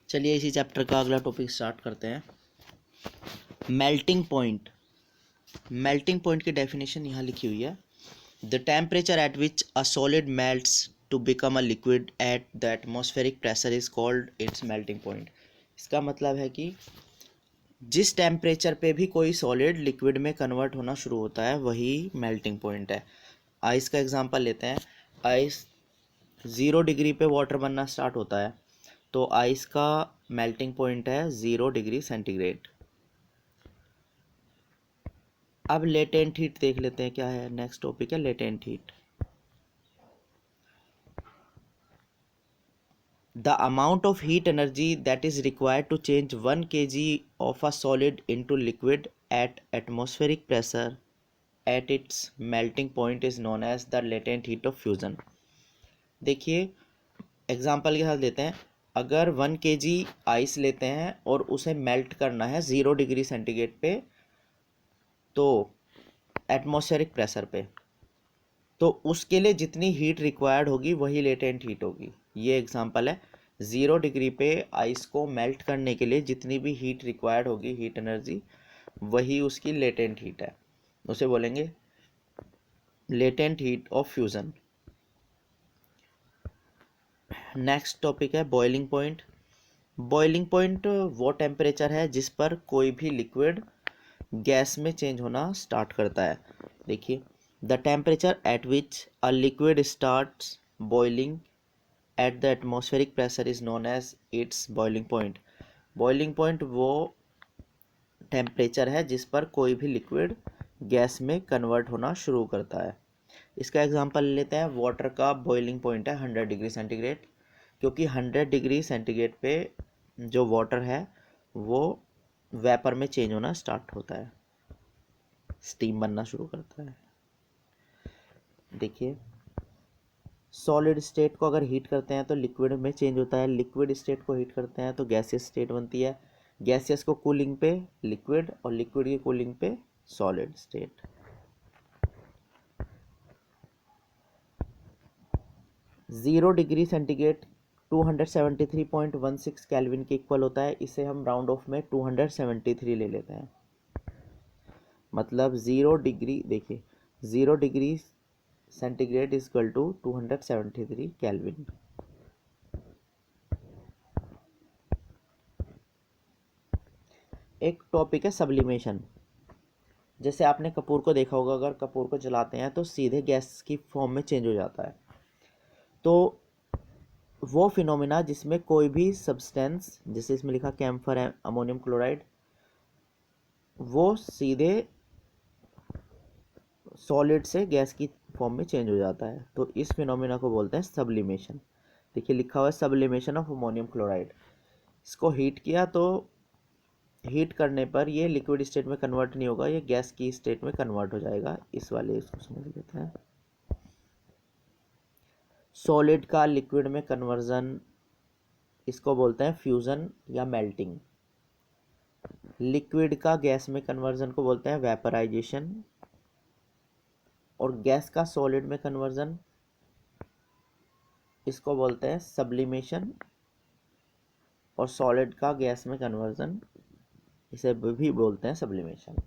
चलिए इसी चैप्टर का अगला टॉपिक स्टार्ट करते हैं। Melting point. मेल्टिंग पॉइंट की डेफिनेशन यहाँ लिखी हुई है। The temperature at which a solid melts to become a liquid at the atmospheric pressure is called its melting point. इसका मतलब है कि जिस टेम्परेचर पे भी कोई सॉलिड लिक्विड में कन्वर्ट होना शुरू होता है वही मेल्टिंग पॉइंट है। आइस का एग्जांपल लेते हैं। आइस 0 डिग्री पे वाटर बनना स्टार्ट होता है, तो आइस का मेल्टिंग पॉइंट है 0 डिग्री सेंटीग्रेड। अब लेटेंट हीट देख लेते हैं क्या है। नेक्स्ट टॉपिक है latent heat. The amount of heat energy that is required to change 1 kg of a solid into liquid at atmospheric pressure at its melting point is known as the latent heat of fusion. देखिए example के साथ लेते हैं। अगर 1 kg ice लेते हैं और उसे मेल्ट करना है 0 डिग्री सेंटीग्रेड पे, तो एटमॉस्फेरिक प्रेशर पे, तो उसके लिए जितनी हीट रिक्वायर्ड होगी वही लेटेंट हीट होगी। ये एग्जांपल है। 0 डिग्री पे आइस को मेल्ट करने के लिए जितनी भी हीट रिक्वायर्ड होगी, हीट एनर्जी, वही उसकी लेटेंट हीट है। उसे बोलेंगे latent heat of fusion. Next topic है बॉइलिंग पॉइंट। बॉइलिंग पॉइंट वो टेम्परेचर है जिस पर कोई भी लिक्विड गैस में चेंज होना स्टार्ट करता है। देखिए the temperature at which a liquid starts boiling at the atmospheric pressure is known as its boiling point. Boiling point वो टेम्परेचर है जिस पर कोई भी लिक्विड गैस में कन्वर्ट होना शुरू करता है। इसका एग्जांपल लेते हैं। वाटर का बॉइलिंग पॉइंट है 100 डिग्री सेंटीग्रेड, क्योंकि 100 डिग्री सेंटीग्रेड पे जो वाटर है वो वेपर में चेंज होना स्टार्ट होता है, स्टीम बनना शुरू करता है। देखिए सॉलिड स्टेट को अगर हीट करते हैं तो लिक्विड में चेंज होता है, लिक्विड स्टेट को हीट करते हैं तो गैसियस स्टेट बनती है, गैसियस को कूलिंग पे लिक्विड और लिक्विड की कूलिंग पे solid state. 0 degree centigrade 273.16 kelvin के इक्वल होता है। इसे हम राउंड ऑफ में 273 ले लेते हैं। मतलब 0 डिग्री, देखिए 0 degree centigrade is equal to 273 kelvin. एक टॉपिक है सब्लिमेशन। जैसे आपने कपूर को देखा होगा, अगर कपूर को जलाते हैं तो सीधे गैस की फॉर्म में चेंज हो जाता है। तो वो फिनोमिना जिसमें कोई भी सब्सटेंस, जैसे इसमें लिखा कैम्फर है अमोनियम क्लोराइड, वो सीधे सॉलिड से गैस की फॉर्म में चेंज हो जाता है, तो इस फिनोमिना को बोलते हैं सब्लिमेशन। देखिए लिखा हुआ है सब्लिमेशन ऑफ अमोनियम क्लोराइड। इसको हीट किया तो हीट करने पर ये लिक्विड स्टेट में कन्वर्ट नहीं होगा, ये गैस की स्टेट में कन्वर्ट हो जाएगा। इस वाले इसको समझ लेते हैं। सॉलिड का लिक्विड में कन्वर्जन, इसको बोलते हैं फ्यूजन या मेल्टिंग। लिक्विड का गैस में कन्वर्जन को बोलते हैं वेपराइजेशन, और गैस का सॉलिड में कन्वर्जन इसको बोलते हैं सब्लिमेशन, और सॉलिड का गैस में कन्वर्जन इसे भी बोलते हैं सब्लिमेशन।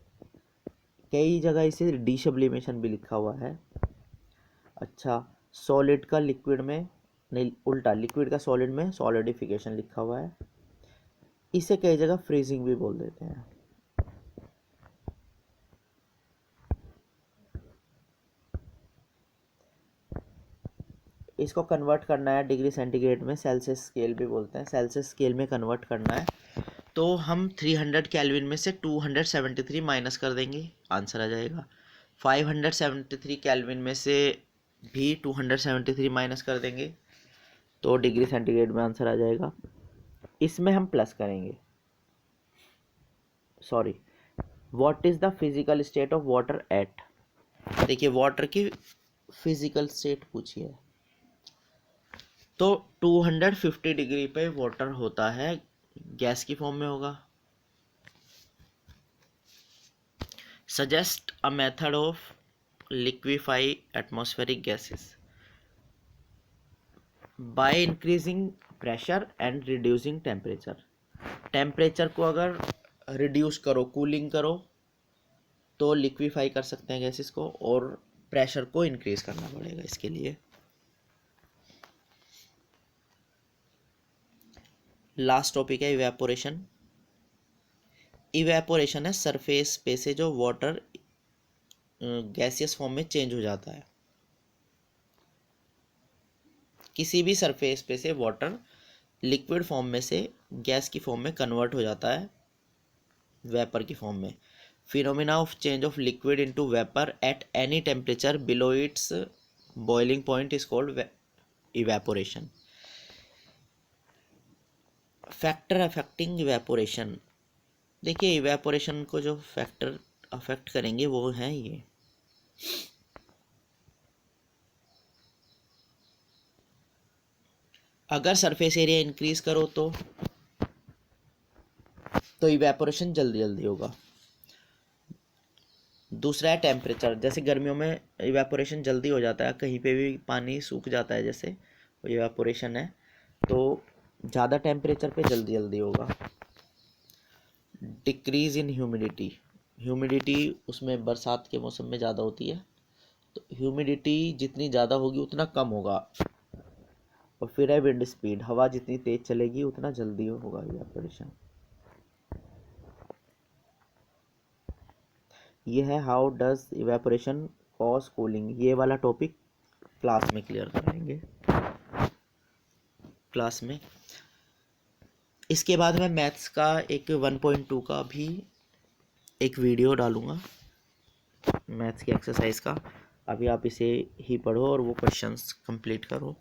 कई जगह इसे डीसब्लिमेशन भी लिखा हुआ है। अच्छा, सॉलिड का लिक्विड में नहीं, उल्टा, लिक्विड का सॉलिड में सॉलिडिफिकेशन लिखा हुआ है। इसे कई जगह फ्रीजिंग भी बोल देते हैं। इसको कन्वर्ट करना है डिग्री सेंटीग्रेड में, सेल्सियस स्केल भी बोलते हैं, सेल्सियस स्केल में कन्वर्ट करना है, तो हम 300 केल्विन में से 273 माइनस कर देंगे, आंसर आ जाएगा। 573 केल्विन में से भी 273 माइनस कर देंगे तो डिग्री सेंटीग्रेड में आंसर आ जाएगा। इसमें हम प्लस करेंगे। Sorry, what is the physical state of water at. देखिए वाटर की फिजिकल स्टेट पूछी है, तो 250 डिग्री पे वाटर होता है, गैस की फॉर्म में होगा। Suggest a method of liquefy atmospheric gases. By increasing pressure and reducing temperature. Temperature को अगर रिड्यूस करो, कूलिंग करो, तो लिक्विफाई कर सकते हैं गैसेस को, और प्रेशर को इंक्रीज करना पड़ेगा इसके लिए। लास्ट टॉपिक है इवेपोरेशन। इवेपोरेशन है सरफेस पे से जो वाटर गैसियस फॉर्म में चेंज हो जाता है। किसी भी सरफेस पे से वाटर लिक्विड फॉर्म में से गैस की फॉर्म में कन्वर्ट हो जाता है, वेपर की फॉर्म में। Phenomena of change of liquid into vapour at any temperature below it's boiling point is called evaporation. Factor affecting evaporation. देखिए इवेपोरेशन को जो फैक्टर अफेक्ट करेंगे वो हैं ये। अगर सरफेस एरिया इंक्रीज करो तो इवेपोरेशन जल्दी जल्दी होगा। दूसरा है टेम्परेचर। जैसे गर्मियों में इवेपोरेशन जल्दी हो जाता है, कहीं पे भी पानी सूख जाता है, जैसे इवेपोरेशन है, तो ज़्यादा टेम्परेचर पे जल्दी जल्दी होगा। Decrease in humidity. ह्यूमिडिटी उसमें बरसात के मौसम में ज़्यादा होती है, तो ह्यूमिडिटी जितनी ज़्यादा होगी उतना कम होगा। और फिर है विंड स्पीड। हवा जितनी तेज चलेगी उतना जल्दी होगा इवेपोरेशन। ये है how does evaporation cause cooling. ये वाला टॉपिक क्लास में क्लियर कराएंगे, क्लास में। इसके बाद मैं मैथ्स का एक 1.2 का भी एक वीडियो डालूंगा, मैथ्स की एक्सरसाइज का। अभी आप इसे ही पढ़ो और वो क्वेश्चंस कंप्लीट करो।